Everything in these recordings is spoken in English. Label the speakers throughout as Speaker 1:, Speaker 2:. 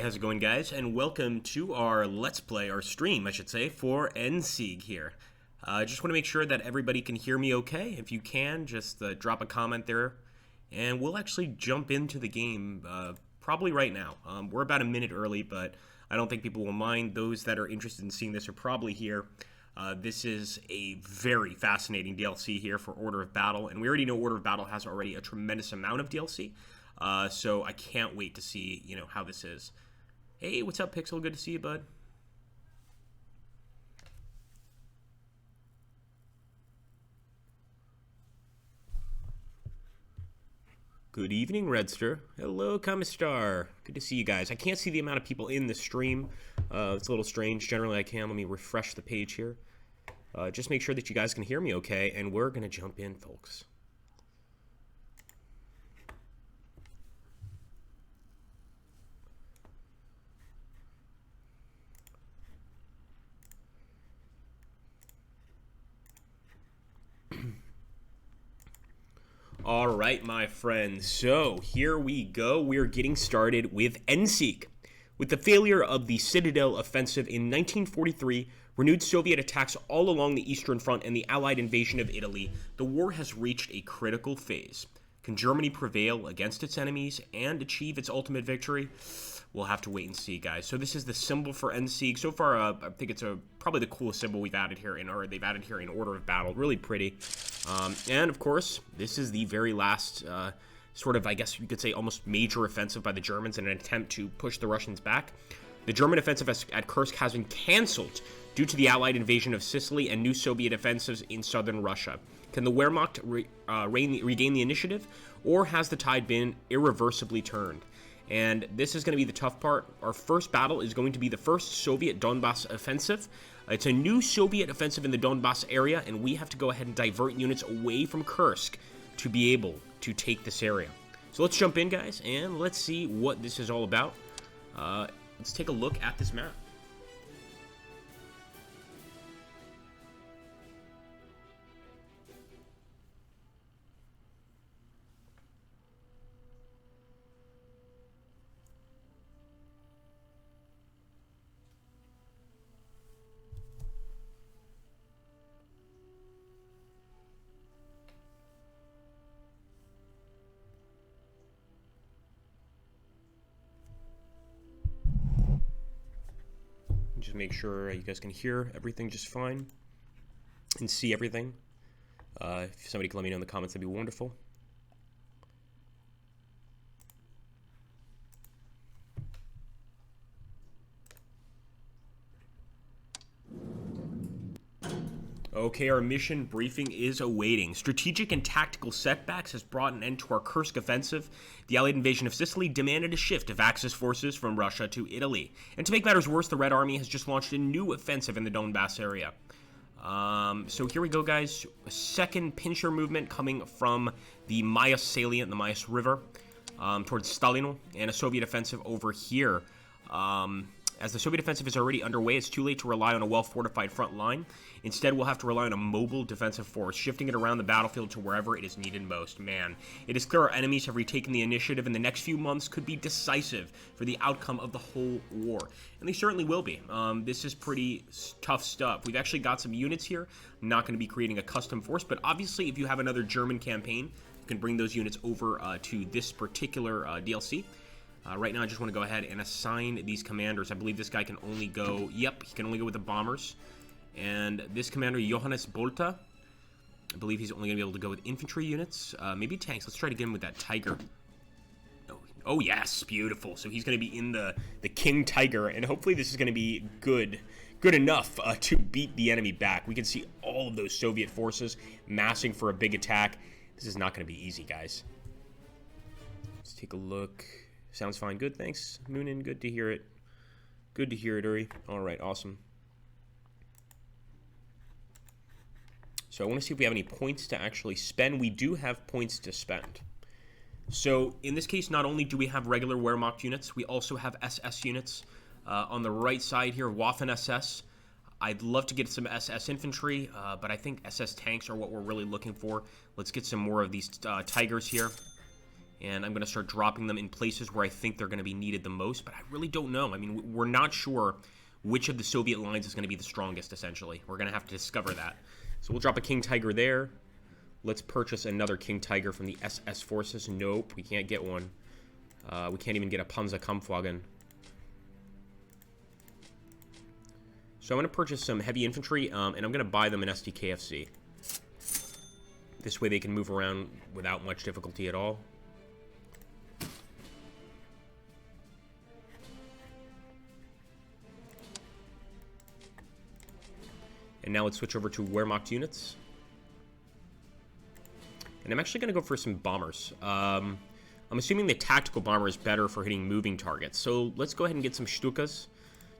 Speaker 1: how's it going, guys? And welcome to our Let's Play, our stream, I should say, for Endsieg here. I just want to make sure that everybody can hear me okay. If you can, just drop a comment there, and we'll actually jump into the game probably right now. We're about a minute early, but I don't think people will mind. Those that are interested in seeing this are probably here. This is a very fascinating DLC here for Order of Battle, and we already know Order of Battle has already a tremendous amount of DLC. So I can't wait to see, how this is. Hey, what's up, Pixel? Good to see you, bud. Good evening, Redster. Hello, Comistar. Good to see you guys. I can't see the amount of people in the stream. It's a little strange. Generally, I can. Let me refresh the page here. Just make sure that you guys can hear me okay, and we're going to jump in, folks. All right, my friends, so here we go. We're getting started with Endsieg. With the failure of the Citadel offensive in 1943, renewed Soviet attacks all along the Eastern Front, and the Allied invasion of Italy, the war has reached a critical phase. Can Germany prevail against its enemies and achieve its ultimate victory? We'll have to wait and see, guys. So this is the symbol for Endsieg. So far, I think it's probably the coolest symbol we've added here, they've added here in Order of Battle. Really pretty. And, of course, this is the very last sort of, I guess you could say, almost major offensive by the Germans in an attempt to push the Russians back. The German offensive at Kursk has been canceled due to the Allied invasion of Sicily and new Soviet offensives in southern Russia. Can the Wehrmacht regain the initiative, or has the tide been irreversibly turned? And this is going to be the tough part. Our first battle is going to be the first Soviet Donbass offensive. It's a new Soviet offensive in the Donbass area, and we have to go ahead and divert units away from Kursk to be able to take this area. So let's jump in, guys, and let's see what this is all about. Let's take a look at this map. Just make sure you guys can hear everything just fine and see everything. If somebody can let me know in the comments, that'd be wonderful. Okay, our mission briefing is awaiting. Strategic and tactical setbacks has brought an end to our Kursk offensive. The Allied invasion of Sicily demanded a shift of Axis forces from Russia to Italy. And to make matters worse, the Red Army has just launched a new offensive in the Donbass area. So here we go, guys. A second pincher movement coming from the Mayas salient, the Mayas River, towards Stalino, and a Soviet offensive over here. As the Soviet offensive is already underway, it's too late to rely on a well-fortified front line. Instead, we'll have to rely on a mobile defensive force, shifting it around the battlefield to wherever it is needed most. Man, it is clear our enemies have retaken the initiative, and the next few months could be decisive for the outcome of the whole war. And they certainly will be. This is pretty tough stuff. We've actually got some units here. I'm not going to be creating a custom force, but obviously if you have another German campaign, you can bring those units over to this particular DLC. Right now, I just want to go ahead and assign these commanders. I believe this guy can only go... Yep, he can only go with the bombers. And this commander, Johannes Bolta, I believe he's only going to be able to go with infantry units. Maybe tanks. Let's try to get him with that Tiger. Oh, yes. Beautiful. So he's going to be in the King Tiger. And hopefully this is going to be good enough to beat the enemy back. We can see all of those Soviet forces massing for a big attack. This is not going to be easy, guys. Let's take a look... Sounds fine. Good, thanks, Noonan. Good to hear it. Good to hear it, Uri. All right, awesome. So I want to see if we have any points to actually spend. We do have points to spend. So in this case, not only do we have regular Wehrmacht units, we also have SS units. On the right side here, Waffen-SS. I'd love to get some SS infantry, but I think SS tanks are what we're really looking for. Let's get some more of these Tigers here. And I'm going to start dropping them in places where I think they're going to be needed the most, but I really don't know. I mean, we're not sure which of the Soviet lines is going to be the strongest, essentially. We're going to have to discover that. So we'll drop a King Tiger there. Let's purchase another King Tiger from the SS forces. Nope, we can't get one. We can't even get a Panzerkampfwagen. So I'm going to purchase some heavy infantry, and I'm going to buy them an SDKFC. This way they can move around without much difficulty at all. And now let's switch over to Wehrmacht units. And I'm actually going to go for some bombers. I'm assuming the tactical bomber is better for hitting moving targets. So let's go ahead and get some Stukas.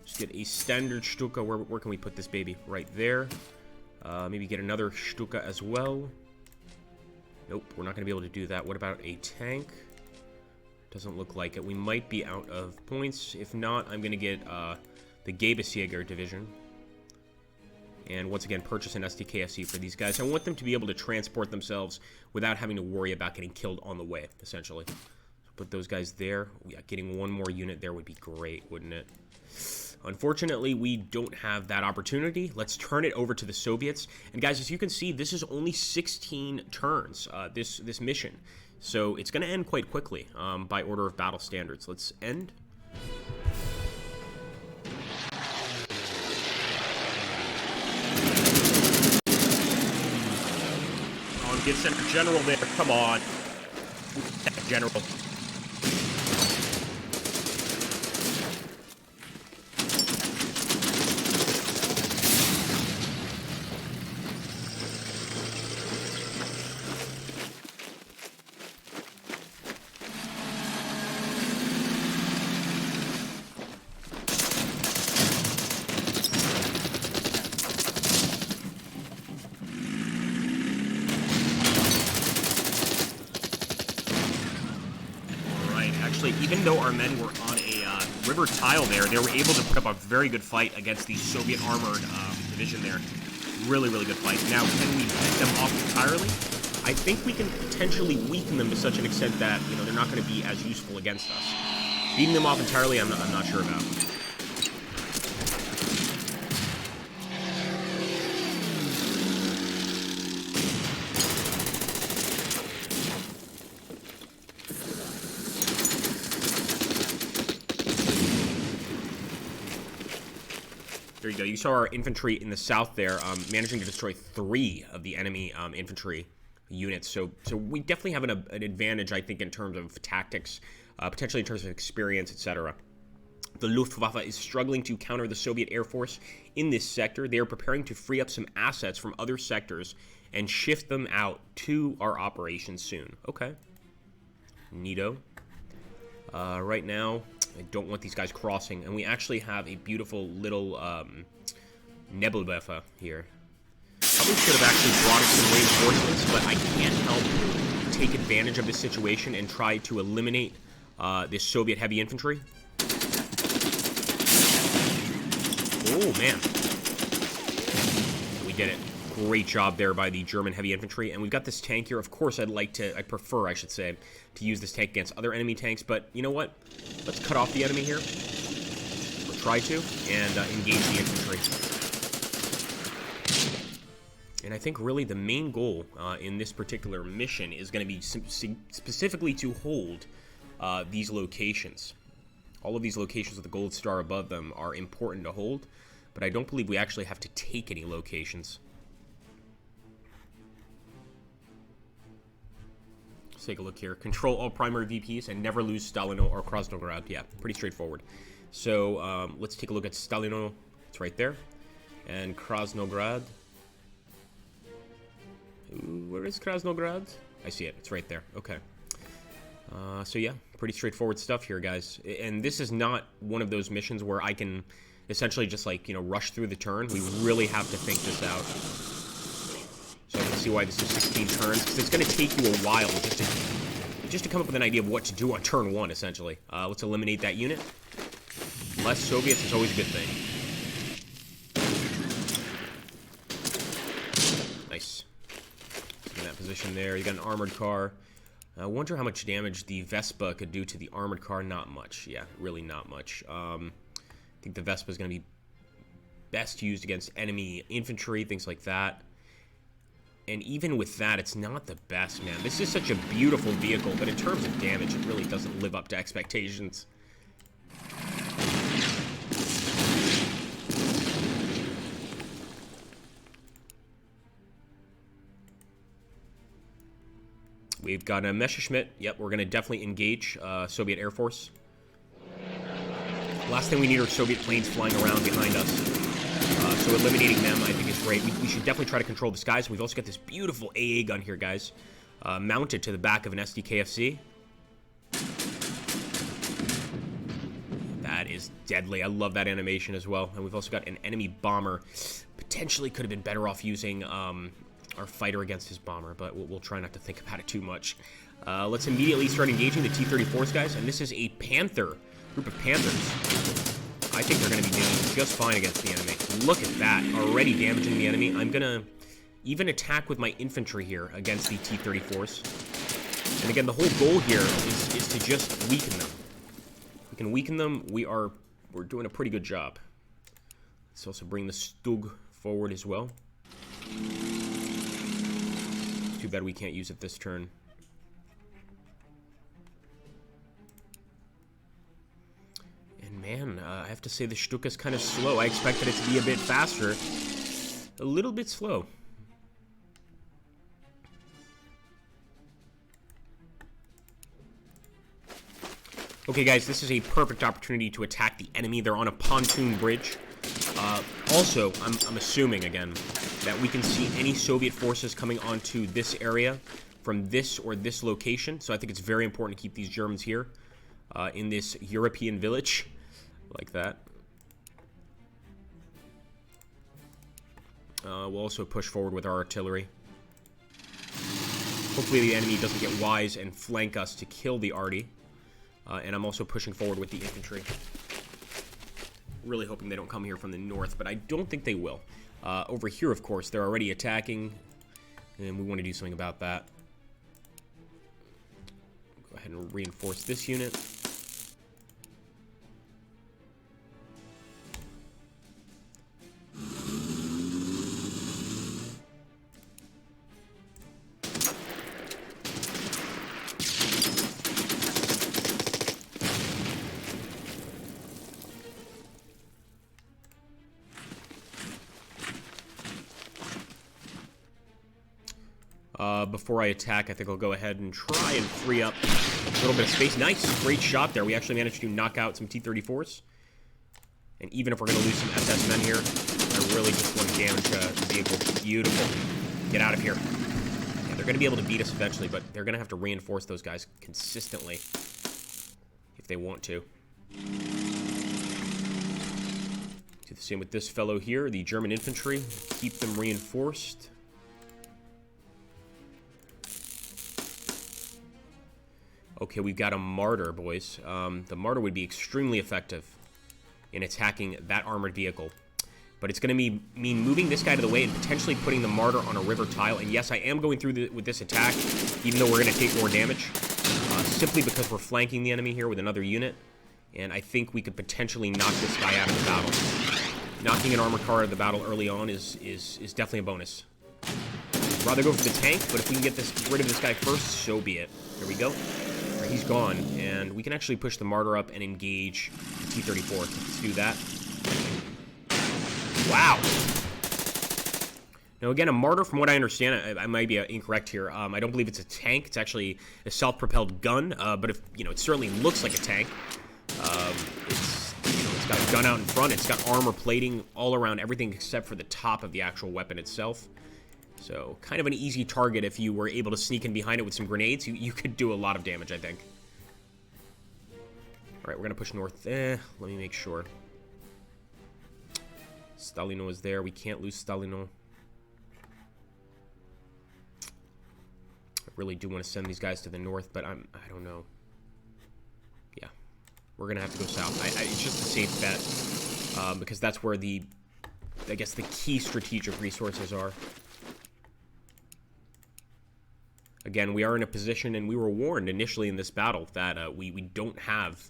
Speaker 1: Just get a standard Stuka. Where can we put this baby? Right there. Maybe get another Stuka as well. Nope, we're not going to be able to do that. What about a tank? Doesn't look like it. We might be out of points. If not, I'm going to get the Gebesjäger division. And once again, purchase an SDKFC for these guys. I want them to be able to transport themselves without having to worry about getting killed on the way, essentially. So put those guys there. Yeah, getting one more unit there would be great, wouldn't it? Unfortunately, we don't have that opportunity. Let's turn it over to the Soviets. And guys, as you can see, this is only 16 turns, this mission. So it's going to end quite quickly by order of battle standards. Let's end. Get sent a general there. Come on. General. Even though our men were on a river tile there, they were able to put up a very good fight against the Soviet armored division there. Really, really good fight. Now, can we beat them off entirely? I think we can potentially weaken them to such an extent that, you know, they're not going to be as useful against us. Beating them off entirely, I'm not sure about. There you go. You saw our infantry in the south there, managing to destroy 3 of the enemy infantry units. So we definitely have an advantage, I think, in terms of tactics, potentially in terms of experience, etc. The Luftwaffe is struggling to counter the Soviet Air Force in this sector. They are preparing to free up some assets from other sectors and shift them out to our operations soon. Okay. Neato. Right now, I don't want these guys crossing, and we actually have a beautiful little Nebelwerfer here. Probably should have actually brought in some reinforcements, but I can't help take advantage of this situation and try to eliminate this Soviet heavy infantry. Oh, man. We did it. Great job there by the German heavy infantry. And we've got this tank here. Of course, I prefer, I should say, to use this tank against other enemy tanks. But you know what? Let's cut off the enemy here. Or try to. And engage the infantry. And I think really the main goal in this particular mission is going to be specifically to hold these locations. All of these locations with the gold star above them are important to hold. But I don't believe we actually have to take any locations. Let's take a look here. Control all primary VPs and never lose Stalino or Krasnograd. Yeah, pretty straightforward. So let's take a look at Stalino. It's right there. And Krasnograd. Ooh, where is Krasnograd? I see it. It's right there. Okay. So yeah, pretty straightforward stuff here, guys. And this is not one of those missions where I can essentially just, like, you know, rush through the turn. We really have to think this out. So I can see why this is 16 turns, because it's going to take you a while just to come up with an idea of what to do on turn 1, essentially. Let's eliminate that unit. Less Soviets is always a good thing. Nice. In that position there. You got an armored car. I wonder how much damage the Vespa could do to the armored car. Not much. Yeah, really not much. I think the Vespa is going to be best used against enemy infantry, things like that. And even with that, it's not the best, man. This is such a beautiful vehicle, but in terms of damage, it really doesn't live up to expectations. We've got a Messerschmitt. Yep, we're going to definitely engage Soviet Air Force. Last thing we need are Soviet planes flying around behind us. So eliminating them, I think, is great. We should definitely try to control the skies. We've also got this beautiful AA gun here, guys, mounted to the back of an SDKFC. That is deadly. I love that animation as well. And we've also got an enemy bomber. Potentially could have been better off using our fighter against his bomber, but we'll try not to think about it too much. Let's immediately start engaging the T-34s, guys. And this is a Panther, group of Panthers. I think they're going to be doing just fine against the enemy. Look at that, already damaging the enemy. I'm going to even attack with my infantry here against the T-34s. And again, the whole goal here is to just weaken them. If we can weaken them, we're doing a pretty good job. Let's also bring the Stug forward as well. It's too bad we can't use it this turn. And man, I have to say the Stuka's kind of slow. I expected it to be a bit faster. A little bit slow. Okay, guys, this is a perfect opportunity to attack the enemy. They're on a pontoon bridge. Also, I'm assuming, again, that we can see any Soviet forces coming onto this area from this or this location. So I think it's very important to keep these Germans here in this European village. Like that. We'll also push forward with our artillery. Hopefully the enemy doesn't get wise and flank us to kill the arty. And I'm also pushing forward with the infantry. Really hoping they don't come here from the north, but I don't think they will. Over here, of course, they're already attacking, and we want to do something about that. Go ahead and reinforce this unit. Before I attack, I think I'll go ahead and try and free up a little bit of space. Nice, great shot there. We actually managed to knock out some T-34s. And even if we're going to lose some SS men here, I really just want to damage the vehicle. Beautiful. Get out of here. Yeah, they're going to be able to beat us eventually, but they're going to have to reinforce those guys consistently if they want to. Do the same with this fellow here, the German infantry. Keep them reinforced. Okay, we've got a Martyr, boys. The Martyr would be extremely effective in attacking that armored vehicle. But it's going to mean moving this guy to the way and potentially putting the Martyr on a river tile. And yes, I am going through with this attack, even though we're going to take more damage. Simply because we're flanking the enemy here with another unit. And I think we could potentially knock this guy out of the battle. Knocking an armored car out of the battle early on is definitely a bonus. I'd rather go for the tank, but if we can get rid of this guy first, so be it. There we go. He's gone, and we can actually push the Martyr up and engage the T-34. Let's do that. Wow. Now, again, a Martyr, from what I understand, I might be incorrect here. I don't believe it's a tank. It's actually a self-propelled gun, but if it certainly looks like a tank. It's got a gun out in front. It's got armor plating all around everything except for the top of the actual weapon itself. So, kind of an easy target if you were able to sneak in behind it with some grenades. You could do a lot of damage, I think. Alright, we're going to push north. Let me make sure. Stalino is there. We can't lose Stalino. I really do want to send these guys to the north, but I don't know. Yeah. We're going to have to go south. It's just a safe bet. Because that's where I guess the key strategic resources are. Again, we are in a position, and we were warned initially in this battle that we don't have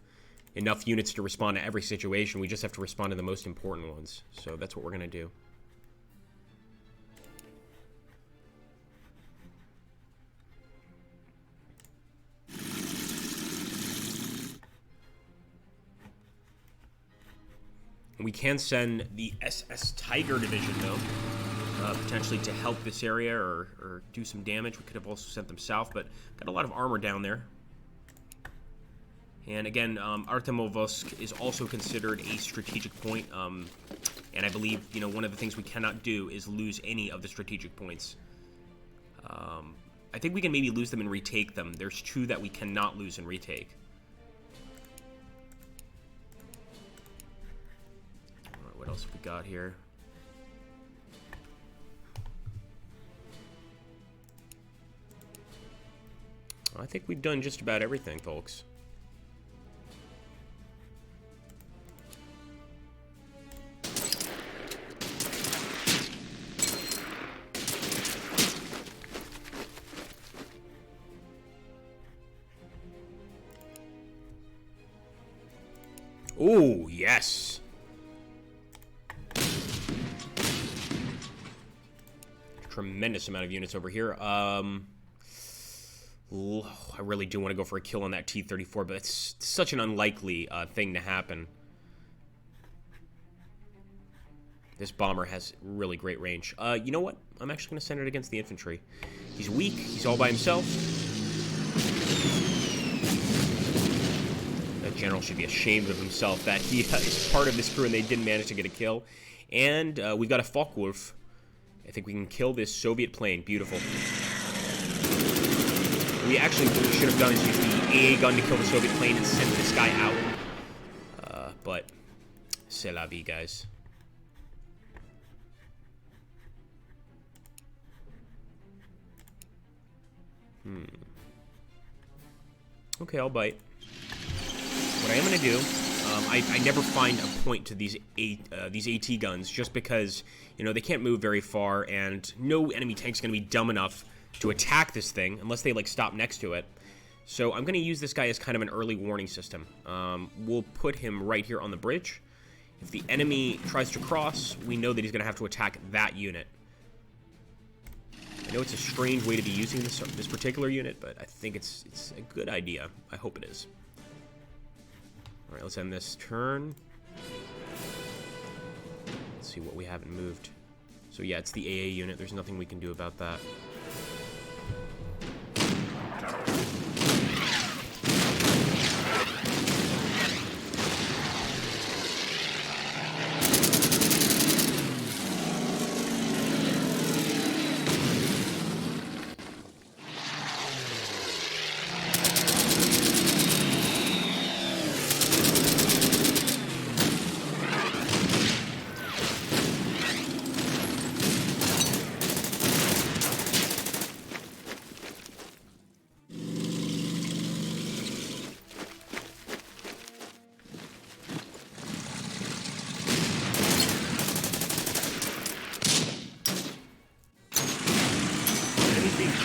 Speaker 1: enough units to respond to every situation. We just have to respond to the most important ones. So that's what we're going to do. We can send the SS Tiger Division, though, potentially to help this area or do some damage. We could have also sent them south, but got a lot of armor down there. And again, Artemovosk is also considered a strategic point, and I believe, you know, one of the things we cannot do is lose any of the strategic points. I think we can maybe lose them and retake them. There's 2 that we cannot lose and retake. What else have we got here? I think we've done just about everything, folks. Oh, yes. Tremendous amount of units over here. I really do want to go for a kill on that T-34, but it's such an unlikely thing to happen. This bomber has really great range. You know what? I'm actually going to send it against the infantry. He's weak. He's all by himself. That general should be ashamed of himself that he is part of this crew and they didn't manage to get a kill. And we've got a Focke-Wulf. I think we can kill this Soviet plane. Beautiful. We actually, what we should have done is use the AA gun to kill the Soviet plane and send this guy out. But, c'est la vie, guys. Okay, I'll bite. What I am going to do, I never find a point to these AT guns just because, you know, they can't move very far and no enemy tank's going to be dumb enough to attack this thing unless they, like, stop next to it. So I'm going to use this guy as kind of an early warning system. We'll put him right here on the bridge. If the enemy tries to cross, we know that he's going to have to attack that unit. I know it's a strange way to be using this particular unit, but I think it's a good idea. I hope it is. All right, let's end this turn. Let's see what we haven't moved. So yeah, it's the AA unit. There's nothing we can do about that.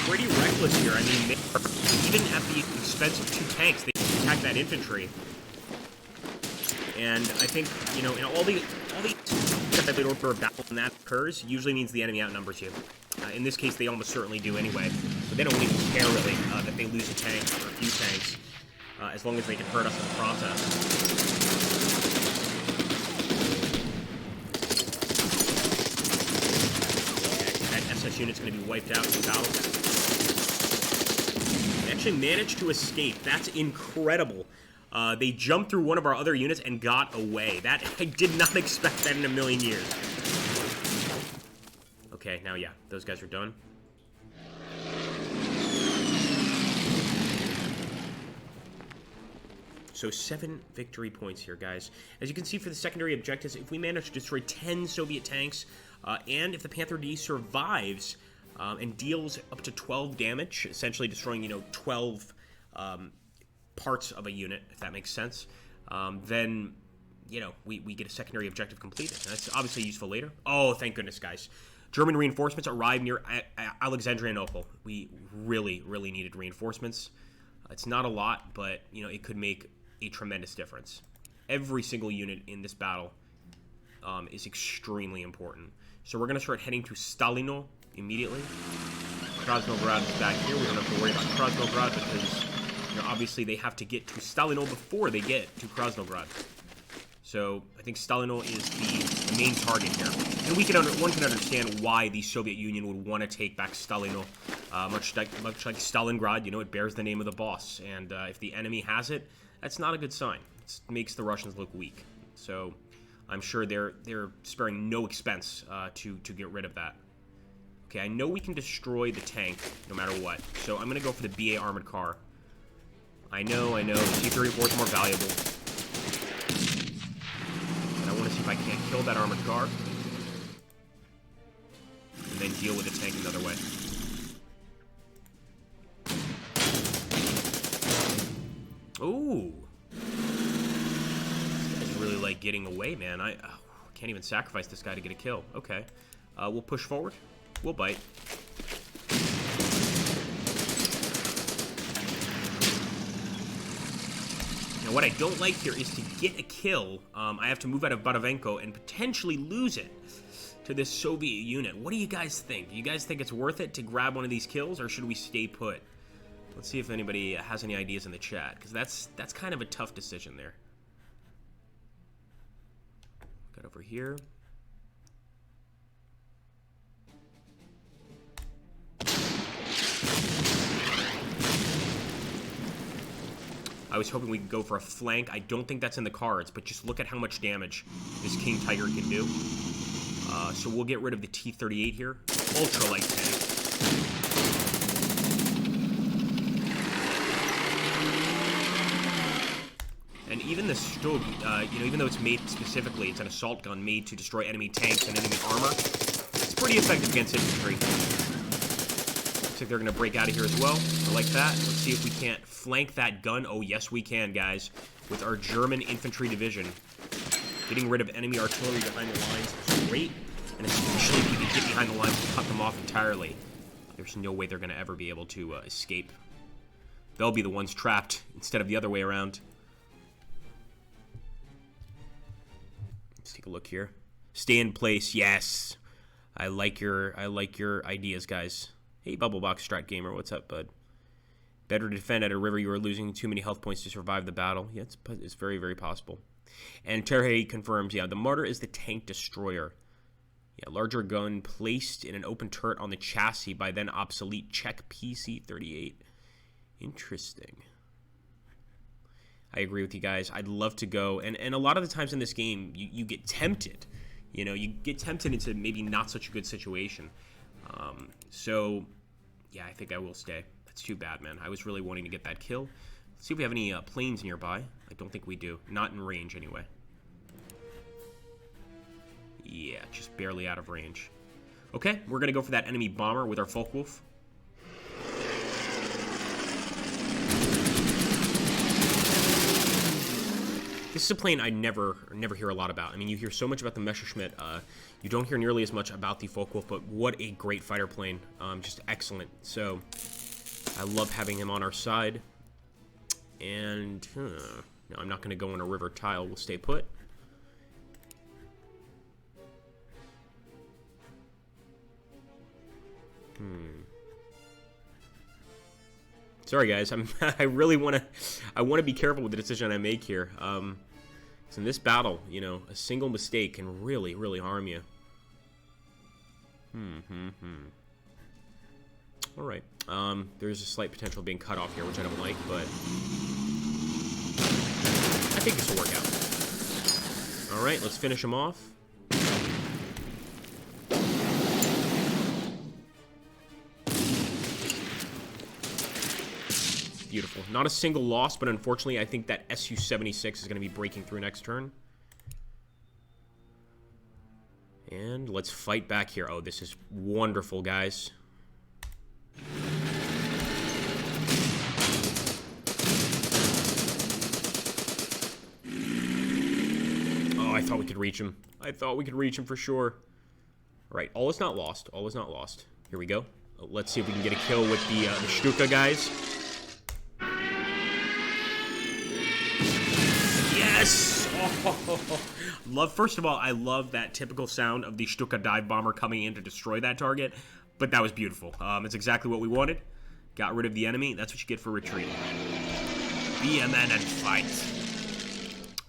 Speaker 1: Pretty reckless here. I mean, even at the expense of 2 tanks, they attack that infantry. And I think, you know, in all the order of battle when that occurs, usually means the enemy outnumbers you. In this case, they almost certainly do anyway. But they don't even care, really, that they lose a tank or a few tanks, as long as they can hurt us in the process. That unit's going to be wiped out in the battle. They actually managed to escape. That's incredible. They jumped through one of our other units and got away. That I did not expect that in a million years. Okay, now yeah, those guys are done. So 7 victory points here, guys. As you can see for the secondary objectives, if we manage to destroy 10 Soviet tanks, and if the Panther D survives and deals up to 12 damage, essentially destroying, 12 parts of a unit, if that makes sense, then, we get a secondary objective completed. That's obviously useful later. Oh, thank goodness, guys. German reinforcements arrived near Alexandrianople. We really, really needed reinforcements. It's not a lot, but, you know, it could make a tremendous difference. Every single unit in this battle is extremely important. So we're going to start heading to Stalino immediately. Krasnograd is back here. We don't have to worry about Krasnograd because, you know, obviously they have to get to Stalino before they get to Krasnograd. So I think Stalino is the main target here. And one can understand why the Soviet Union would want to take back Stalino. Much like Stalingrad, you know, it bears the name of the boss. And if the enemy has it, that's not a good sign. It makes the Russians look weak. So I'm sure they're sparing no expense to get rid of that. Okay, I know we can destroy the tank no matter what. So I'm going to go for the BA armored car. I know, the T-34 is more valuable. And I want to see if I can't kill that armored car. And then deal with the tank another way. Ooh. This guy's really like getting away, man. I can't even sacrifice this guy to get a kill. Okay. We'll push forward. We'll bite. Now, what I don't like here is to get a kill, I have to move out of Baravenko and potentially lose it to this Soviet unit. What do you guys think? Do you guys think it's worth it to grab one of these kills, or should we stay put? Let's see if anybody has any ideas in the chat, because that's kind of a tough decision there. Got over here. I was hoping we could go for a flank. I don't think that's in the cards, but just look at how much damage this King Tiger can do. So we'll get rid of the T-38 here. Ultralight tank. And even the Stug, you know, even though it's made specifically, it's an assault gun made to destroy enemy tanks and enemy armor. It's pretty effective against infantry. Looks like they're going to break out of here as well. I like that. Let's see if we can't flank that gun. Oh, yes, we can, guys. With our German infantry division. Getting rid of enemy artillery behind the lines is great. And especially if we can get behind the lines and cut them off entirely. There's no way they're going to ever be able to escape. They'll be the ones trapped instead of the other way around. Let's take a look here. Stay in place. Yes. I like your ideas, guys. Hey, Bubblebox Strat Gamer, what's up, bud? Better to defend at a river you are losing too many health points to survive the battle. Yeah, it's very, very possible. And Terhe confirms, yeah, the Martyr is the tank destroyer. Yeah, larger gun placed in an open turret on the chassis by then obsolete Czech PC-38. Interesting. I agree with you guys. I'd love to go, and a lot of the times in this game, you get tempted. You know, you get tempted into maybe not such a good situation. So, yeah, I think I will stay. That's too bad, man. I was really wanting to get that kill. Let's see if we have any planes nearby. I don't think we do. Not in range, anyway. Yeah, just barely out of range. Okay, we're going to go for that enemy bomber with our Focke-Wulf. This is a plane I never hear a lot about. I mean, you hear so much about the Messerschmitt. You don't hear nearly as much about the Focke-Wulf, but what a great fighter plane. Just excellent. So, I love having him on our side. And, no, I'm not going to go on a river tile. We'll stay put. Sorry, guys. I really want to be careful with the decision I make here. Because in this battle, you know, a single mistake can really, really harm you. All right. There's a slight potential of being cut off here, which I don't like, but I think this will work out. All right, let's finish him off. Beautiful. Not a single loss, but unfortunately, I think that Su-76 is going to be breaking through next turn. And let's fight back here. Oh, this is wonderful, guys. Oh, I thought we could reach him. I thought we could reach him for sure. All right, all is not lost. All is not lost. Here we go. Let's see if we can get a kill with the Stuka guys. Yes! Oh, first of all, I love that typical sound of the Stuka dive bomber coming in to destroy that target. But that was beautiful. It's exactly what we wanted. Got rid of the enemy. That's what you get for retreating. Be a man and fight.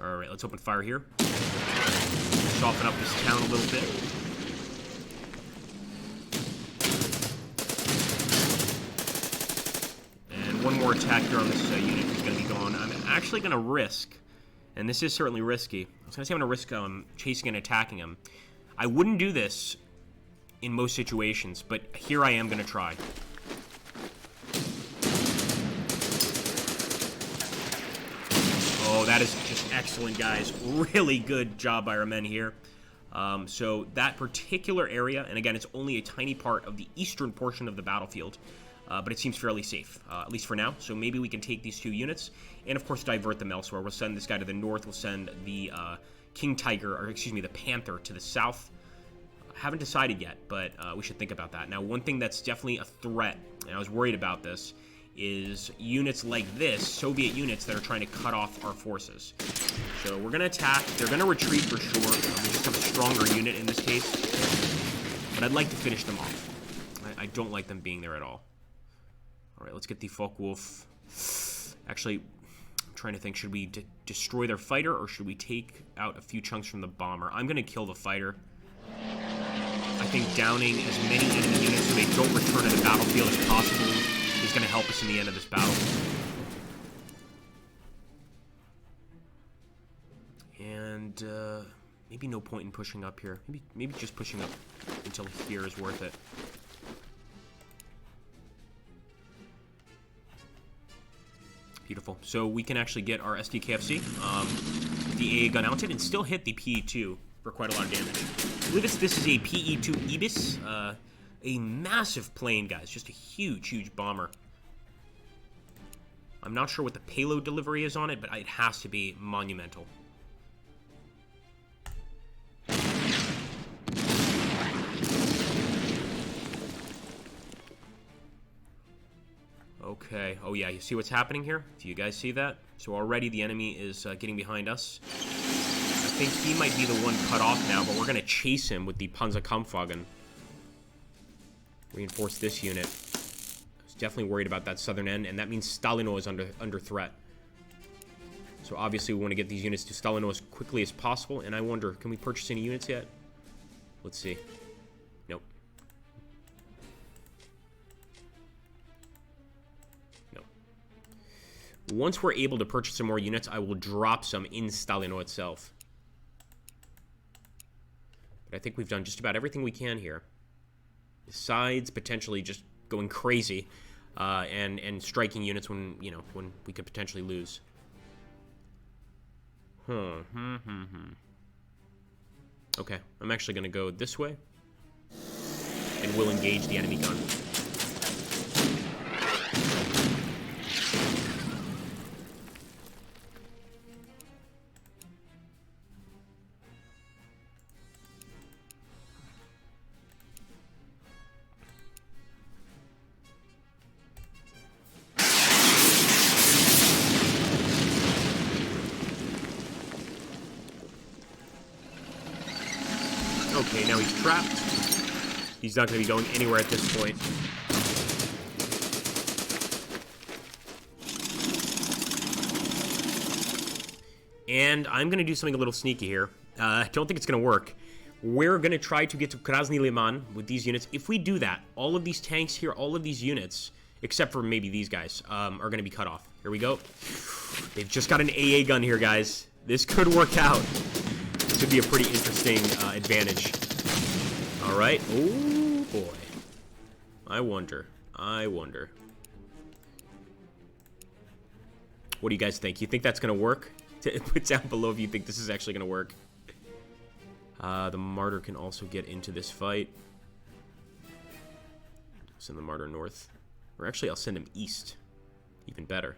Speaker 1: All right, let's open fire here. Soften up this town a little bit. And one more attack here on this unit is going to be gone. I'm actually going to risk, and this is certainly risky. I was going to say I'm going to risk chasing and attacking him. I wouldn't do this in most situations, but here I am going to try. Oh, that is just excellent, guys. Really good job by our men here. So that particular area, and again, it's only a tiny part of the eastern portion of the battlefield, but it seems fairly safe, at least for now. So maybe we can take these 2 units and, of course, divert them elsewhere. We'll send this guy to the north. We'll send the King Tiger, or excuse me, the Panther to the south. Haven't decided yet, but we should think about that. Now, one thing that's definitely a threat, and I was worried about this, is units like this, Soviet units that are trying to cut off our forces. So we're going to attack. They're going to retreat for sure. We just have a stronger unit in this case. But I'd like to finish them off. I don't like them being there at all. All right, let's get the Focke-Wulf. Actually, I'm trying to think, should we destroy their fighter, or should we take out a few chunks from the bomber? I'm going to kill the fighter. I think downing as many enemy units so they don't return to the battlefield as possible is going to help us in the end of this battle. And maybe no point in pushing up here. Maybe just pushing up until here is worth it. Beautiful. So we can actually get our SDKFC, the AA gun mounted, and still hit the PE2 for quite a lot of damage. I believe this is a PE2 Ibis, a massive plane, guys, just a huge, huge bomber. I'm not sure what the payload delivery is on it, but it has to be monumental. Okay, oh yeah, you see what's happening here? Do you guys see that? So already the enemy is getting behind us. I think he might be the one cut off now, but we're going to chase him with the Panzerkampfwagen. Reinforce this unit. I was definitely worried about that southern end, and that means Stalino is under threat. So obviously we want to get these units to Stalino as quickly as possible, and I wonder, can we purchase any units yet? Let's see. Nope. Nope. Once we're able to purchase some more units, I will drop some in Stalino itself. I think we've done just about everything we can here. Besides potentially just going crazy and striking units when, you know, when we could potentially lose. Okay, I'm actually going to go this way. And we'll engage the enemy gun. Okay, now he's trapped. He's not going to be going anywhere at this point. And I'm going to do something a little sneaky here. I don't think it's going to work. We're going to try to get to Krasny Liman with these units. If we do that, all of these tanks here, all of these units, except for maybe these guys, are going to be cut off. Here we go. They've just got an AA gun here, guys. This could work out. This could be a pretty interesting advantage. All right. Oh, boy. I wonder. What do you guys think? You think that's going to work? Put down below if you think this is actually going to work. The Martyr can also get into this fight. Send the Martyr north. Or actually, I'll send him east. Even better.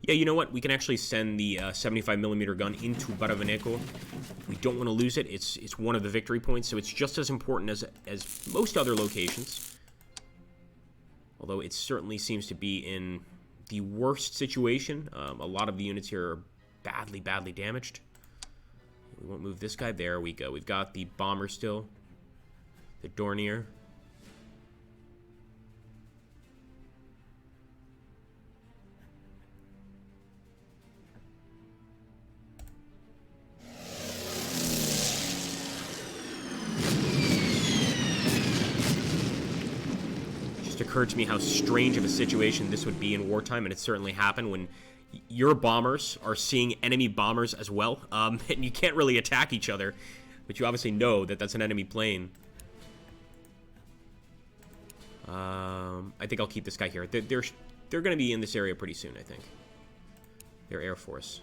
Speaker 1: Yeah, you know what? We can actually send the 75mm gun into Baravaneco. We don't want to lose it. It's one of the victory points, so it's just as important as most other locations. Although it certainly seems to be in the worst situation. A lot of the units here are badly, badly damaged. We won't move this guy. There we go. We've got the bomber still. The Dornier. Occurred to me how strange of a situation this would be in wartime, and it certainly happened when your bombers are seeing enemy bombers as well, and you can't really attack each other, but you obviously know that that's an enemy plane. I think I'll keep this guy here. They're going to be in this area pretty soon, I think. They're Air Force.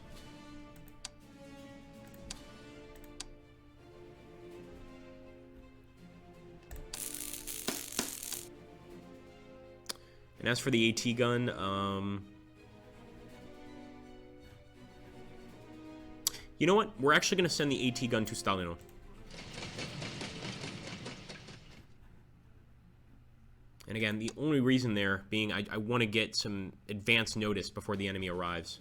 Speaker 1: And as for the AT gun, you know what? We're actually going to send the AT gun to Stalino. And again, the only reason there being I want to get some advance notice before the enemy arrives.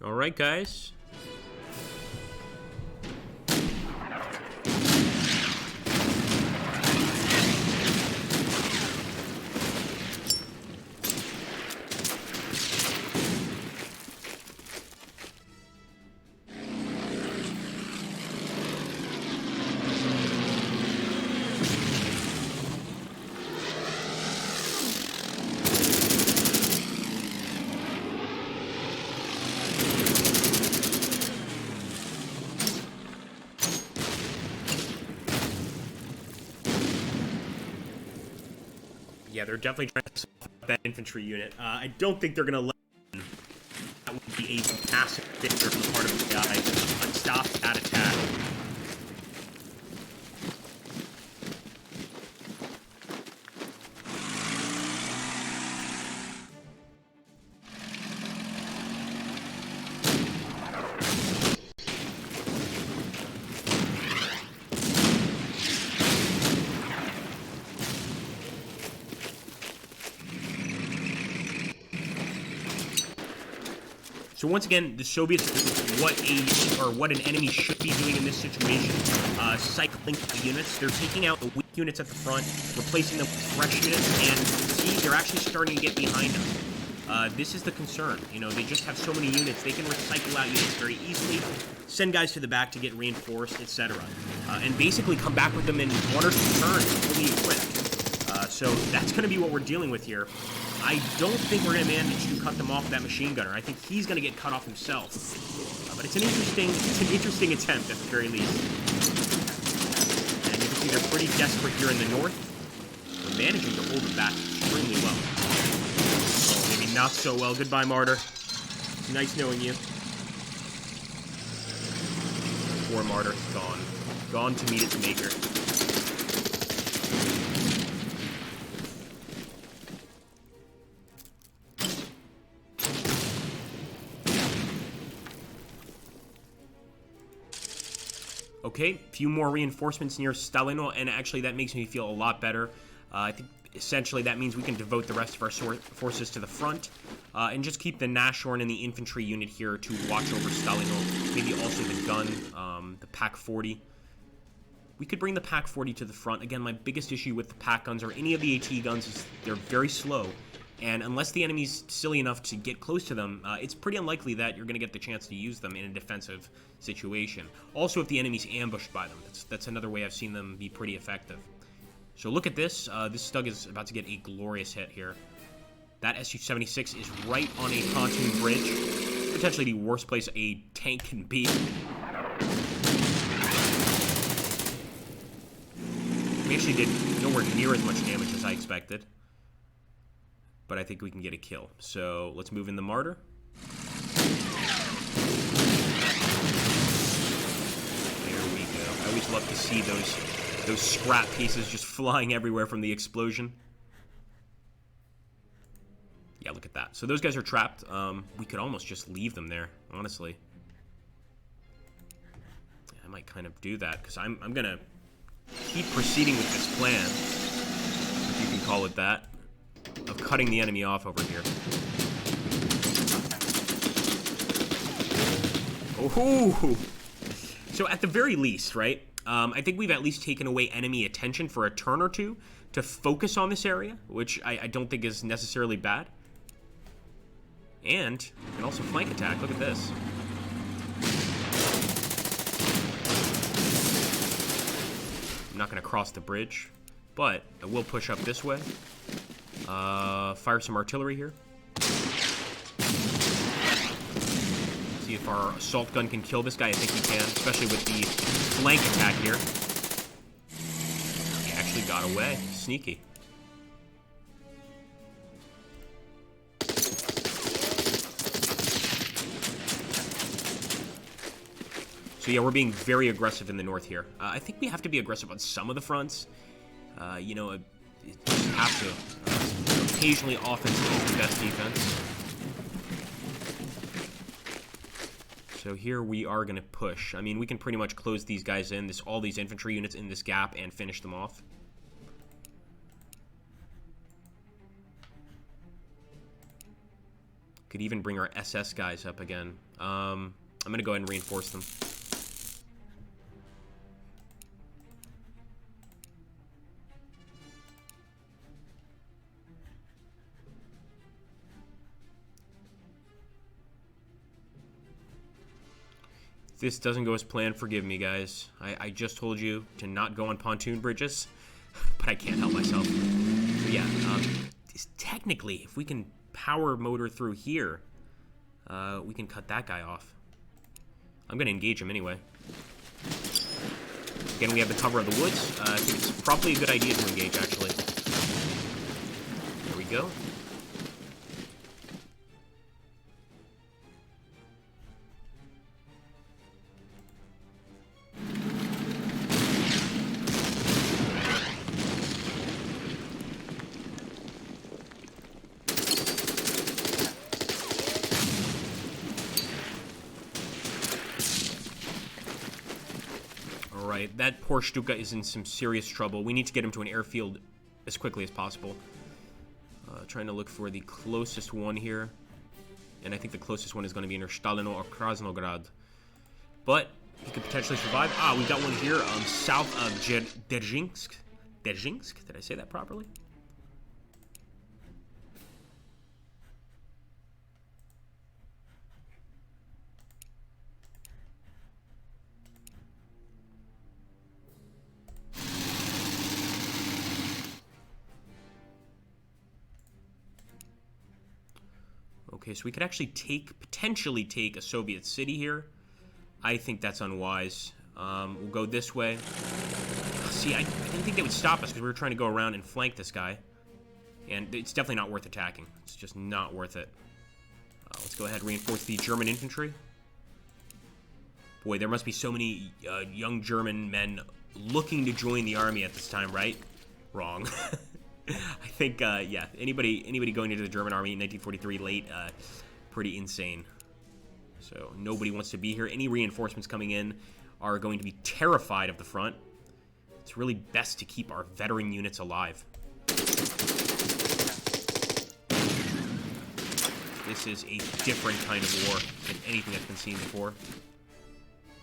Speaker 1: All right, guys. Yeah, they're definitely trying to stop that infantry unit. I don't think they're going to let them. That would be a massive failure on the part of the guy to stop that attack. So once again, the Soviets, what an enemy should be doing in this situation, cycling the units. They're taking out the weak units at the front, replacing them with fresh units, and see, they're actually starting to get behind us. This is the concern. You know, they just have so many units, they can recycle out units very easily, send guys to the back to get reinforced, etc. And basically come back with them in 1 or 2 turns, fully equipped. So that's going to be what we're dealing with here. I don't think we're going to manage to cut them off with that machine gunner. I think he's going to get cut off himself. But it's an interesting attempt at the very least. And you can see they're pretty desperate here in the north. They're managing to hold it back extremely well. Oh, maybe not so well. Goodbye, Martyr. Nice knowing you. Poor Martyr. Gone. Gone to meet its maker. Okay, a few more reinforcements near Stalino, and actually that makes me feel a lot better. I think essentially that means we can devote the rest of our forces to the front, and just keep the Nashorn and the infantry unit here to watch over Stalino. Maybe also the gun, the Pak-40. We could bring the Pak-40 to the front. Again, my biggest issue with the Pak guns or any of the AT guns is they're very slow. And unless the enemy's silly enough to get close to them, it's pretty unlikely that you're going to get the chance to use them in a defensive situation. Also, if the enemy's ambushed by them, that's another way I've seen them be pretty effective. So look at this. This Stug is about to get a glorious hit here. That Su-76 is right on a pontoon bridge. Potentially the worst place a tank can be. We actually did nowhere near as much damage as I expected. But I think we can get a kill. So let's move in the Martyr. always love to see those scrap pieces just flying everywhere from the explosion. Yeah, look at that. So those guys are trapped. We could almost just leave them there, honestly. I might kind of do that, because I'm going to keep proceeding with this plan, if you can call it that, of cutting the enemy off over here. Oh, so at the very least, right, I think we've at least taken away enemy attention for a turn or two to focus on this area, which I don't think is necessarily bad. And we can also flank attack. Look at this. I'm not going to cross the bridge, but I will push up this way. Fire some artillery here. See if our assault gun can kill this guy. I think he can, especially with the flank attack here. He actually got away. Sneaky. So yeah, we're being very aggressive in the north here. I think we have to be aggressive on some of the fronts. You know, you just have to. Occasionally, offense is the best defense. So here we are going to push. I mean, we can pretty much close these guys in, all these infantry units in this gap, and finish them off. Could even bring our SS guys up again. I'm going to go ahead and reinforce them. This doesn't go as planned, forgive me, guys. I just told you to not go on pontoon bridges, but I can't help myself. So yeah, technically, if we can power motor through here, we can cut that guy off. I'm going to engage him anyway. Again, we have the cover of the woods. I think it's probably a good idea to engage, actually. There we go. That poor Stuka is in some serious trouble. We need to get him to an airfield as quickly as possible. Trying to look for the closest one here. And I think the closest one is going to be in Stalino or Krasnograd. But he could potentially survive. Ah, we got one here south of Derzhinsk. Derzhinsk? Did I say that properly? Okay, so we could actually potentially take a Soviet city here. I think that's unwise. We'll go this way. See, I didn't think they would stop us because we were trying to go around and flank this guy. And it's definitely not worth attacking. It's just not worth it. Let's go ahead and reinforce the German infantry. Boy, there must be so many young German men looking to join the army at this time, right? Wrong. I think, yeah, anybody going into the German army in 1943 late, pretty insane. So nobody wants to be here. Any reinforcements coming in are going to be terrified of the front. It's really best to keep our veteran units alive. This is a different kind of war than anything that's been seen before.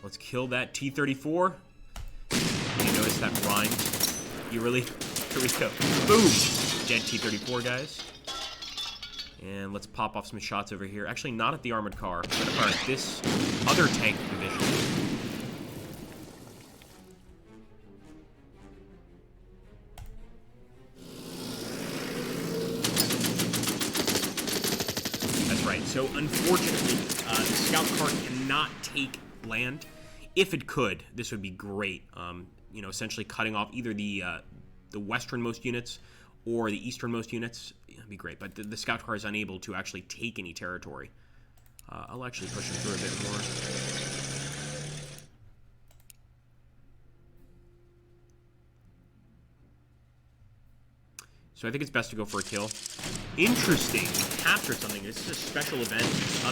Speaker 1: Let's kill that T-34. You notice that rhymed? You really... Here we go. Boom! Dead T-34, guys. And let's pop off some shots over here. Actually, not at the armored car. We're going to fire at this other tank division. That's right. So, unfortunately, the scout car cannot take land. If it could, this would be great. You know, essentially cutting off either the westernmost units or the easternmost units. It'd be great, but the scout car is unable to actually take any territory. I'll actually push him through a bit more. So I think it's best to go for a kill. Interesting. We captured something. This is a special event.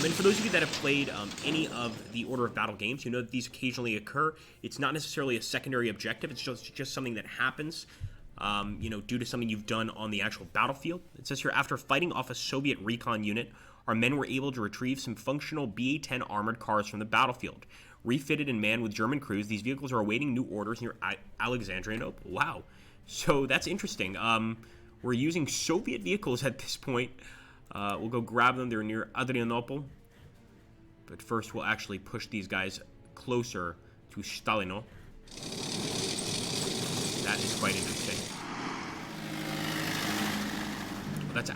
Speaker 1: And for those of you that have played any of the Order of Battle games, you know that these occasionally occur. It's not necessarily a secondary objective. It's just something that happens, you know, due to something you've done on the actual battlefield. It says here, after fighting off a Soviet recon unit, our men were able to retrieve some functional BA-10 armored cars from the battlefield. Refitted and manned with German crews, these vehicles are awaiting new orders near Alexandrianople. Wow. So that's interesting. We're using Soviet vehicles at this point. We'll go grab them. They're near Adrianople. But first, we'll actually push these guys closer to Stalino. That is quite interesting. Well, that's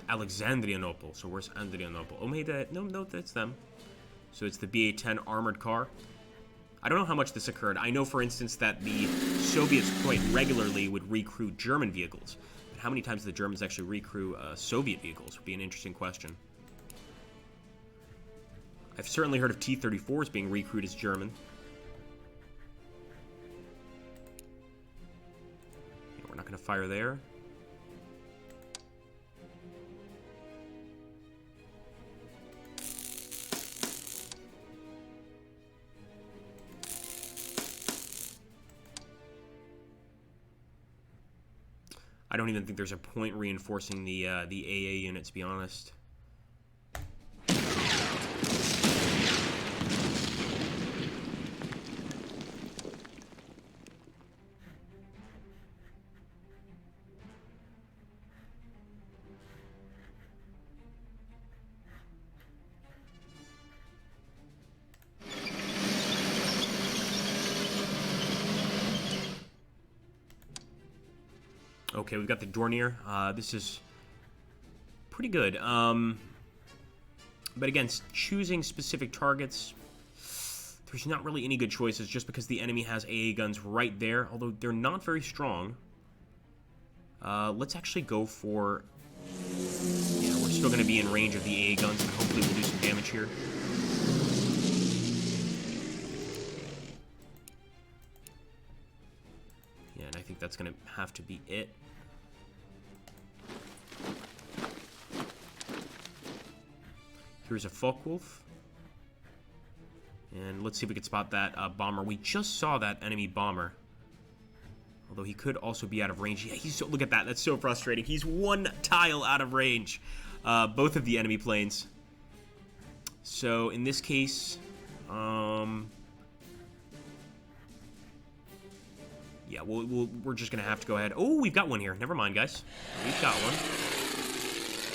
Speaker 1: Alexandrianople. So where's Adrianople? Oh, maybe no, that's them. So it's the BA-10 armored car. I don't know how much this occurred. I know, for instance, that the Soviets quite regularly would recruit German vehicles. How many times the Germans actually recrew Soviet vehicles would be an interesting question. I've certainly heard of T-34s being recruited as German. Yeah, we're not going to fire there. I don't even think there's a point reinforcing the AA unit, to be honest. Okay, we've got the Dornier. This is pretty good. But again, choosing specific targets, there's not really any good choices just because the enemy has AA guns right there, although they're not very strong. Let's actually go for... Yeah, we're still going to be in range of the AA guns, and hopefully we'll do some damage here. Yeah, and I think that's going to have to be it. Here's a Focke-Wulf. And let's see if we can spot that bomber. We just saw that enemy bomber. Although he could also be out of range. Yeah, he's so, look at that. That's so frustrating. He's one tile out of range. Both of the enemy planes. So in this case, yeah, we're just gonna have to go ahead. Oh, we've got one here. Never mind, guys. We've got one.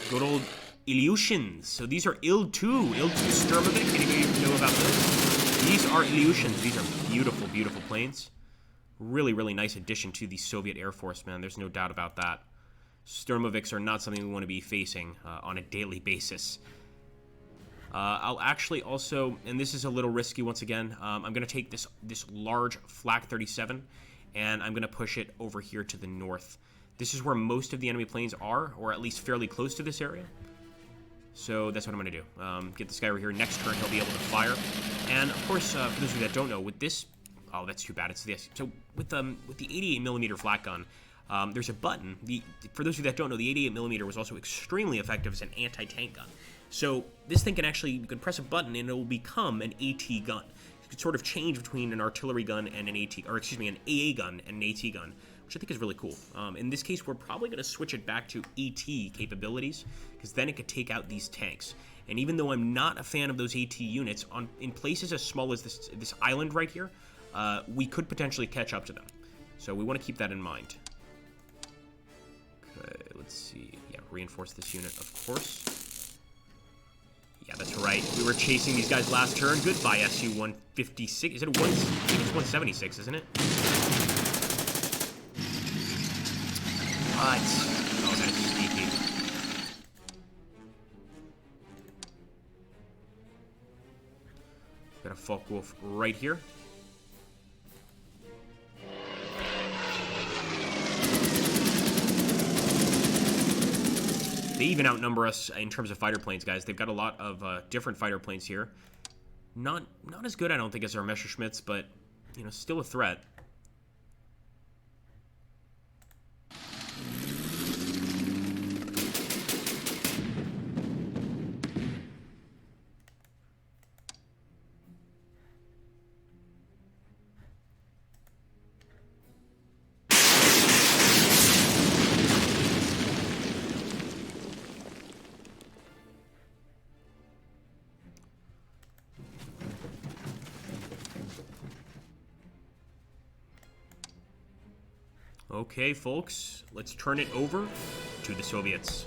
Speaker 1: Good old Ilyushins. So these are Il-2. Il-2 Sturmovik. Anybody know about those? These are Ilyushins. These are beautiful, beautiful planes. Really, really nice addition to the Soviet Air Force, man. There's no doubt about that. Sturmoviks are not something we want to be facing on a daily basis. I'll actually also, and this is a little risky once again, I'm going to take this large Flak 37, and I'm going to push it over here to the north. This is where most of the enemy planes are, or at least fairly close to this area. So that's what I'm going to do. Get this guy over here. Next turn, he'll be able to fire. And, of course, for those of you that don't know, with this... Oh, that's too bad. It's this. So with the 88mm flak gun, there's a button. For those of you that don't know, the 88mm was also extremely effective as an anti-tank gun. So this thing can actually, you can press a button and it will become an AT gun. You can sort of change between an artillery gun and an AT, or excuse me, an AA gun and an AT gun, which I think is really cool. In this case, we're probably going to switch it back to AT capabilities, because then it could take out these tanks. And even though I'm not a fan of those AT units, in places as small as this island right here, we could potentially catch up to them. So we want to keep that in mind. Okay, let's see. Yeah, reinforce this unit, of course. Yeah, that's right. We were chasing these guys last turn. Goodbye, Su-156. Is it I think it's 176, isn't it? What? Oh, that is sneaky. Got a Focke-Wulf right here. They even outnumber us in terms of fighter planes, guys. They've got a lot of different fighter planes here. Not as good, I don't think, as our Messerschmitts, but, you know, still a threat. Okay, folks, let's turn it over to the Soviets.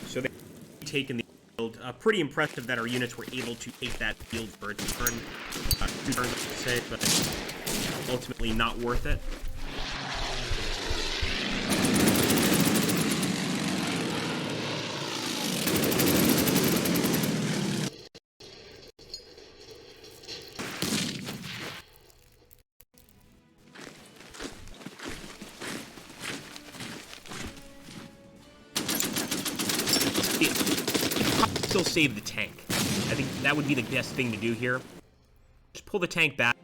Speaker 1: So they've taken the field. Pretty impressive that our units were able to take that field for a turn. 2 turns, I say, but ultimately not worth it. Still save the tank. I think that would be the best thing to do here. Just pull the tank back.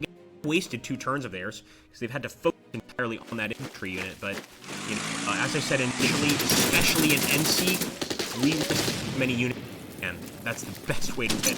Speaker 1: Wasted 2 turns of theirs because they've had to focus entirely on that infantry unit. But you know, as I said initially, especially in Endsieg, we risk as many units as we can. That's the best way to win.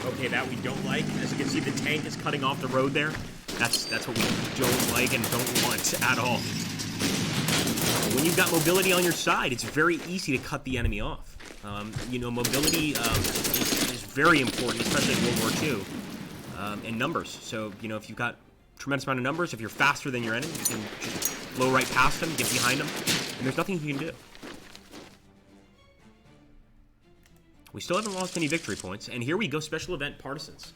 Speaker 1: Okay, that we don't like. As you can see, the tank is cutting off the road there. That's what we don't like and don't want at all. When you've got mobility on your side, it's very easy to cut the enemy off. You know, mobility is very important, especially in World War II, and numbers. So, you know, if you've got a tremendous amount of numbers, if you're faster than your enemy, you can just blow right past them, get behind them, and there's nothing you can do. We still haven't lost any victory points, and here we go, special event partisans.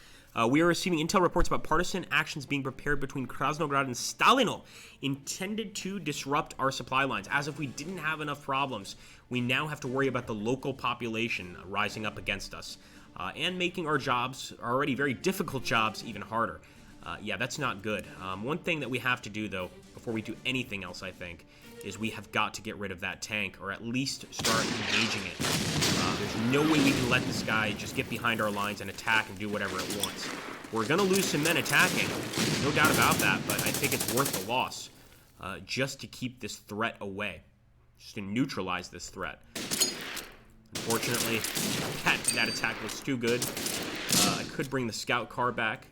Speaker 1: We are receiving intel reports about partisan actions being prepared between Krasnograd and Stalino, intended to disrupt our supply lines. As if we didn't have enough problems, we now have to worry about the local population rising up against us, and making our jobs, our already very difficult jobs, even harder. Yeah, that's not good. One thing that we have to do, though, before we do anything else, I think, is we have got to get rid of that tank, or at least start engaging it. There's no way we can let this guy just get behind our lines and attack and do whatever it wants. We're going to lose some men attacking, no doubt about that, but I think it's worth the loss, just to keep this threat away, just to neutralize this threat. Unfortunately, that attack was too good. I could bring the scout car back,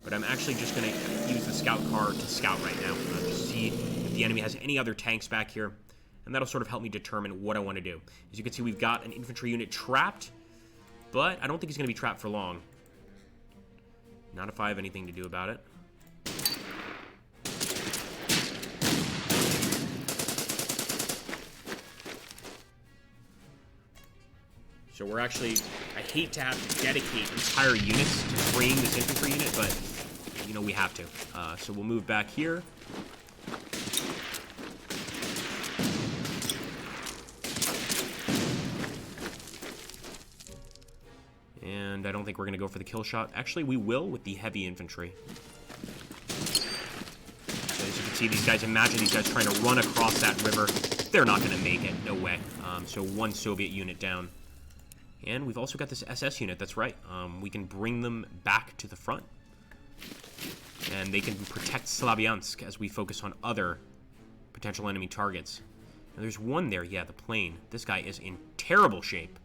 Speaker 1: but I'm actually just going to use the scout car to scout right now, to see if the enemy has any other tanks back here, and that'll sort of help me determine what I want to do. As you can see, we've got an infantry unit trapped, but I don't think he's going to be trapped for long. Not if I have anything to do about it. So we're actually, I hate to have to dedicate entire units to freeing this infantry unit, but, you know, we have to. So we'll move back here. And I don't think we're going to go for the kill shot. Actually, we will with the heavy infantry. So as you can see, these guys, imagine these guys trying to run across that river. They're not going to make it. No way. So 1 Soviet unit down. And we've also got this SS unit. That's right. We can bring them back to the front. And they can protect Slavyansk as we focus on other potential enemy targets. Now, there's one there. Yeah, the plane. This guy is in terrible shape.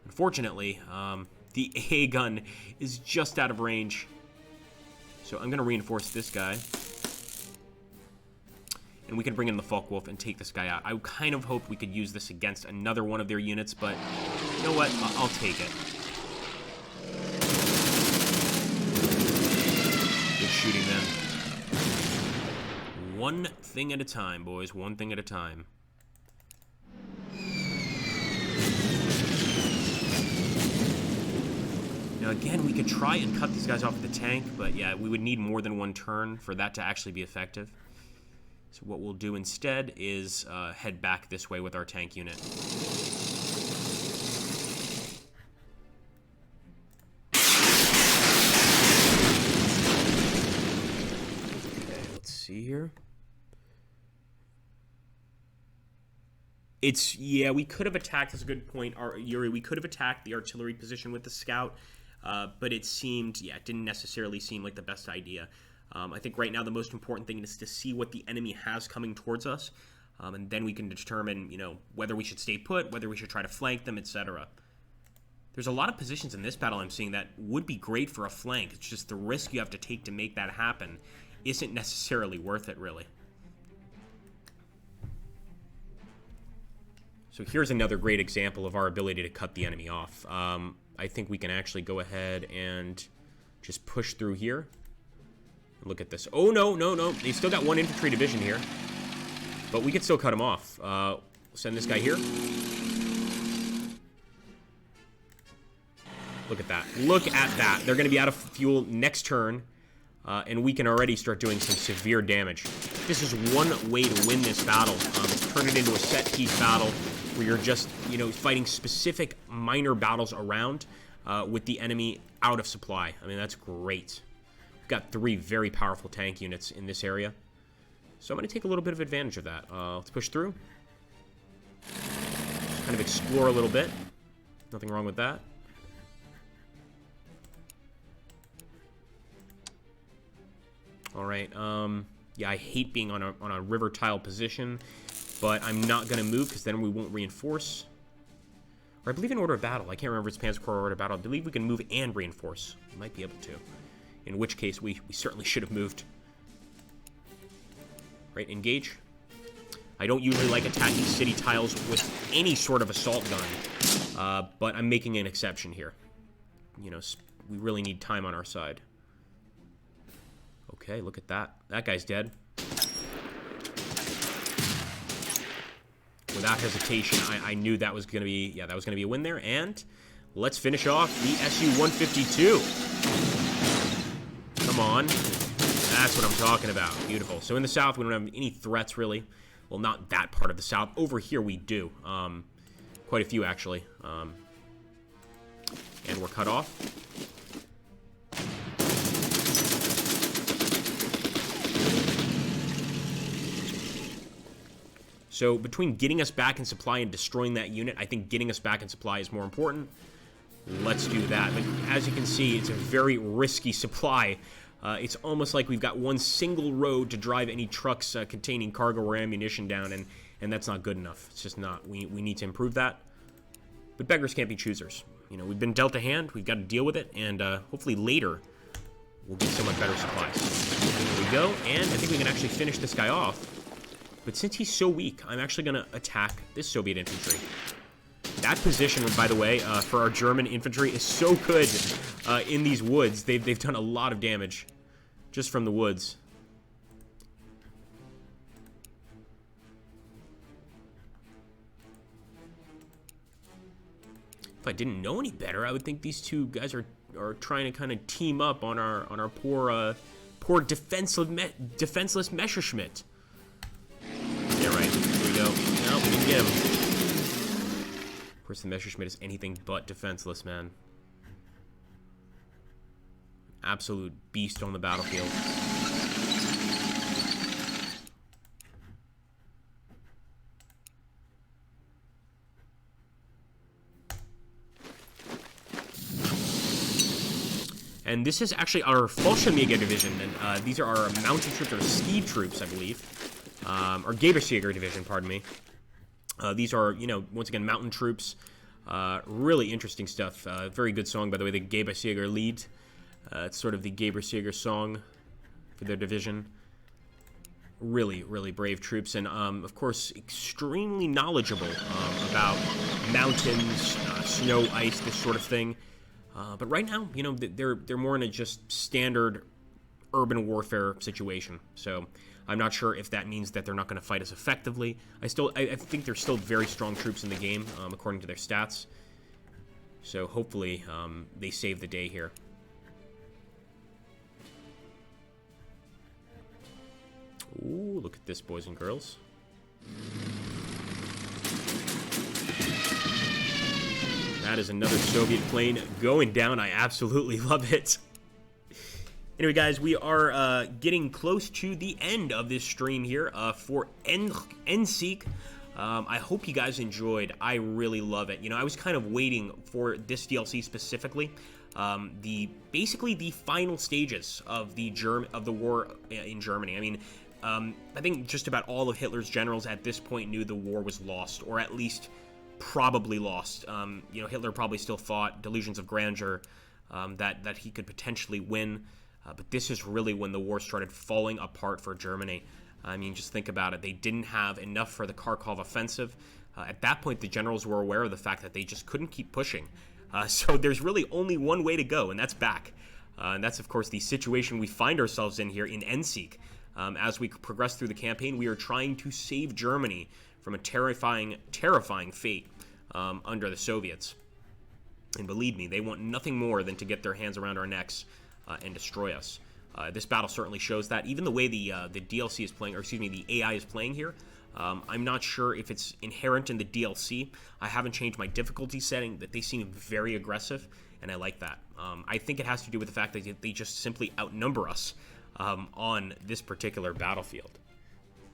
Speaker 1: Unfortunately, the AA gun is just out of range. So I'm going to reinforce this guy. And we can bring in the Focke-Wulf and take this guy out. I kind of hoped we could use this against another one of their units, but you know what? I'll take it. Good shooting then. One thing at a time, boys. One thing at a time. Now again, we could try and cut these guys off with the tank, but yeah, we would need more than 1 turn for that to actually be effective. So what we'll do instead is head back this way with our tank unit. see here. Yeah, we could have attacked, that's a good point, Yuri. We could have attacked the artillery position with the scout, but it seemed, it didn't necessarily seem like the best idea. I think right now the most important thing is to see what the enemy has coming towards us, and then we can determine, whether we should stay put, whether we should try to flank them, etc. There's a lot of positions in this battle I'm seeing that would be great for a flank. It's just the risk you have to take to make that happen isn't necessarily worth it, really. So here's another great example of our ability to cut the enemy off. I think we can actually go ahead and just push through here. Look at this. Oh, no. They've still got one infantry division here. But we can still cut them off. Send this guy here. Look at that. Look at that. They're going to be out of fuel next turn. And we can already start doing some severe damage. This is one way to win this battle. Turn it into a set-piece battle where you're just, fighting specific minor battles around with the enemy out of supply. I mean, that's great. We've got 3 very powerful tank units in this area. So I'm going to take a little bit of advantage of that. Let's push through. Kind of explore a little bit. Nothing wrong with that. All right. Yeah, I hate being on a river tile position, but I'm not going to move because then we won't reinforce. Or I believe in order of battle. I can't remember if it's Panzer Corps order of battle. I believe we can move and reinforce. We might be able to. In which case, we certainly should have moved. Right, engage. I don't usually like attacking city tiles with any sort of assault gun, but I'm making an exception here. We really need time on our side. Okay, look at that. That guy's dead. Without hesitation, I knew that was going to be, that was going to be a win there. And let's finish off the Su-152. Come on. That's what I'm talking about. Beautiful. So in the south, we don't have any threats, really. Well, not that part of the south. Over here, we do. Quite a few, actually. And we're cut off. So between getting us back in supply and destroying that unit, I think getting us back in supply is more important. Let's do that. But as you can see, it's a very risky supply. It's almost like we've got one single road to drive any trucks containing cargo or ammunition down, and that's not good enough. It's just not. We need to improve that. But beggars can't be choosers. We've been dealt a hand. We've got to deal with it, and hopefully later we'll get so much better supplies. There we go, and I think we can actually finish this guy off. But since he's so weak, I'm actually going to attack this Soviet infantry. That position, by the way, for our German infantry is so good in these woods. They've done a lot of damage just from the woods. If I didn't know any better, I would think these two guys are trying to kind of team up on our poor defenseless Messerschmitt. Yeah, right. Here we go. No, we didn't get him. Of course, the Messerschmitt is anything but defenseless, man. Absolute beast on the battlefield. And this is actually our Fallschirmjäger division, and these are our mounted troops, or ski troops, I believe. Or Gebirgsjäger division, pardon me. These are, once again, mountain troops. Really interesting stuff. Very good song, by the way, the Gebirgsjäger Lied. It's sort of the Gebirgsjäger song for their division. Really, really brave troops, and of course, extremely knowledgeable about mountains, snow, ice, this sort of thing. But right now, they're more in a just standard urban warfare situation. So I'm not sure if that means that they're not going to fight us effectively. I think they're still very strong troops in the game, according to their stats. So hopefully they save the day here. Ooh, look at this, boys and girls. That is another Soviet plane going down. I absolutely love it. Anyway, guys, we are getting close to the end of this stream here for Endsieg. I hope you guys enjoyed. I really love it. I was kind of waiting for this DLC specifically. Basically the final stages of the war in Germany. I mean, I think just about all of Hitler's generals at this point knew the war was lost, or at least probably lost. Hitler probably still thought delusions of grandeur that he could potentially win. But this is really when the war started falling apart for Germany. I mean, just think about it. They didn't have enough for the Kharkov offensive. At that point, the generals were aware of the fact that they just couldn't keep pushing. So there's really only one way to go, and that's back. And that's, of course, the situation we find ourselves in here in Endsieg. As we progress through the campaign, we are trying to save Germany from a terrifying fate under the Soviets. And believe me, they want nothing more than to get their hands around our necks and destroy us. This battle certainly shows that. Even the way the DLC is playing, or excuse me, the AI is playing here, I'm not sure if it's inherent in the DLC. I haven't changed my difficulty setting, but they seem very aggressive, and I like that. I think it has to do with the fact that they just simply outnumber us on this particular battlefield.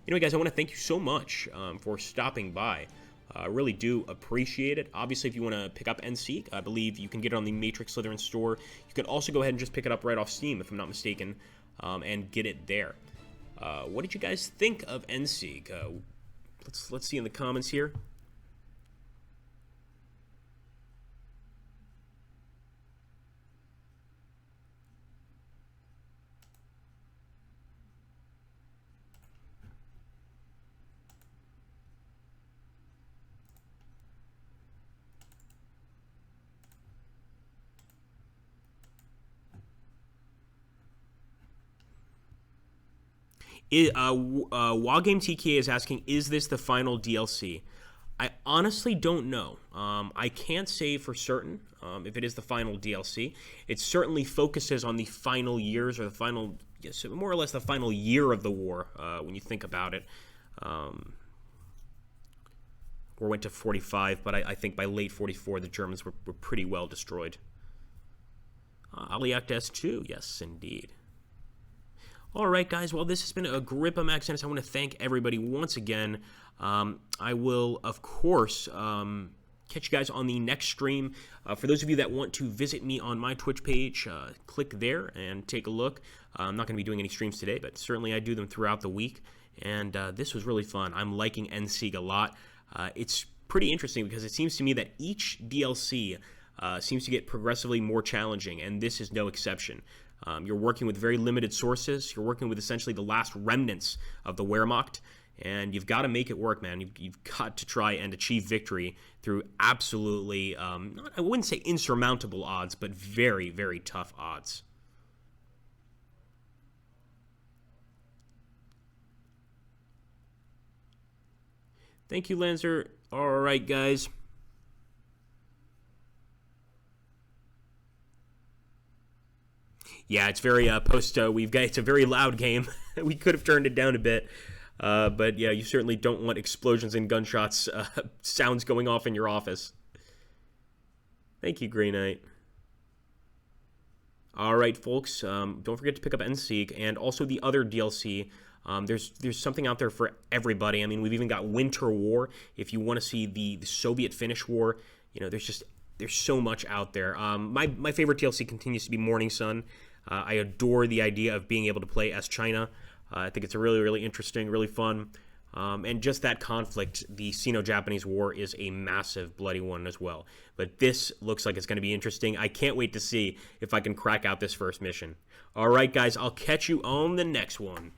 Speaker 1: Anyway, guys, I want to thank you so much for stopping by. I really do appreciate it. Obviously, if you want to pick up Endsieg, I believe you can get it on the Matrix Slytherin store. You can also go ahead and just pick it up right off Steam, if I'm not mistaken, and get it there. What did you guys think of Endsieg? Let's see in the comments here. WildGame TK is asking, is this the final DLC? I honestly don't know. I can't say for certain if it is the final DLC. It certainly focuses on the final years, or the final, yes, more or less the final year of the war, when you think about it. War went to 45, but I think by late 44, the Germans were pretty well destroyed. Aliact S2, yes, indeed. All right, guys. Well, this has been Agrippa Max Ennis. I want to thank everybody once again. I will, of course, catch you guys on the next stream. For those of you that want to visit me on my Twitch page, click there and take a look. I'm not going to be doing any streams today, but certainly I do them throughout the week. And this was really fun. I'm liking Endsieg a lot. It's pretty interesting because it seems to me that each DLC seems to get progressively more challenging, and this is no exception. You're working with very limited sources. You're working with essentially the last remnants of the Wehrmacht, and you've got to make it work, man. You've got to try and achieve victory through absolutely, I wouldn't say insurmountable odds, but very, very tough odds. Thank you, Lancer. All right, guys. Yeah, it's very it's a very loud game. We could have turned it down a bit. But yeah, you certainly don't want explosions and gunshots sounds going off in your office. Thank you, Grey Knight. All right, folks. Don't forget to pick up Endsieg and also the other DLC. There's something out there for everybody. I mean, we've even got Winter War. If you want to see the Soviet-Finnish War, there's so much out there. My favorite DLC continues to be Morning Sun. I adore the idea of being able to play as China. I think it's a really, really interesting, really fun. And just that conflict, the Sino-Japanese War, is a massive, bloody one as well. But this looks like it's going to be interesting. I can't wait to see if I can crack out this first mission. All right, guys, I'll catch you on the next one.